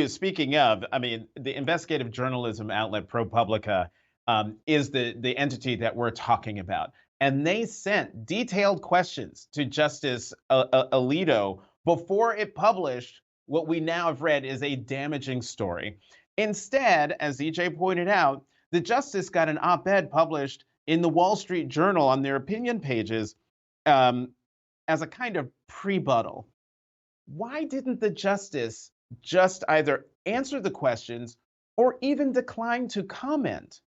Speaking of, I mean, the investigative journalism outlet ProPublica is the entity that we're talking about, and they sent detailed questions to Justice Alito before it published what we now have read is a damaging story. Instead, as EJ pointed out, the justice got an op-ed published in the Wall Street Journal on their opinion pages um, as a kind of prebuttal. Why didn't the justice just either answer the questions or even decline to comment?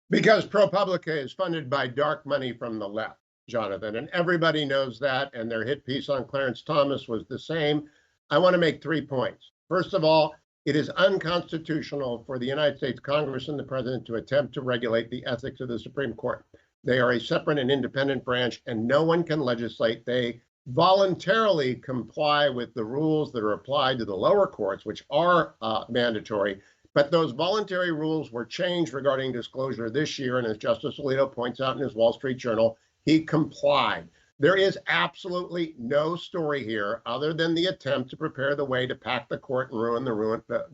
Because ProPublica is funded by dark money from the left, Jonathan, and everybody knows that, and their hit piece on Clarence Thomas was the same. I want to make 3 points. First of all, it is unconstitutional for the United States Congress and the president to attempt to regulate the ethics of the Supreme Court. They are a separate and independent branch, and no one can legislate. They voluntarily comply with the rules that are applied to the lower courts, which are mandatory. But those voluntary rules were changed regarding disclosure this year. And as Justice Alito points out in his Wall Street Journal, he complied. There is absolutely no story here other than the attempt to prepare the way to pack the court and ruin the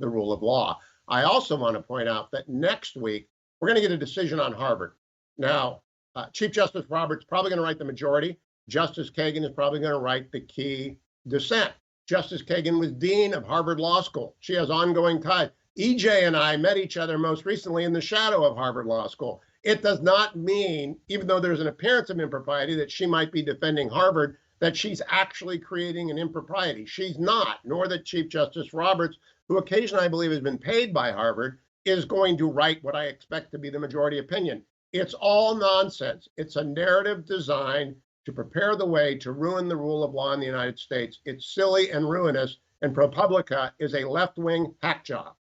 rule of law. I also want to point out that next week, we're going to get a decision on Harvard. Now, Chief Justice Roberts is probably going to write the majority. Justice Kagan is probably going to write the key dissent. Justice Kagan was dean of Harvard Law School. She has ongoing ties. EJ and I met each other most recently in the shadow of Harvard Law School. It does not mean, even though there's an appearance of impropriety, that she might be defending Harvard, that she's actually creating an impropriety. She's not, nor that Chief Justice Roberts, who occasionally I believe has been paid by Harvard, is going to write what I expect to be the majority opinion. It's all nonsense. It's a narrative designed to prepare the way to ruin the rule of law in the United States. It's silly and ruinous, and ProPublica is a left-wing hack job.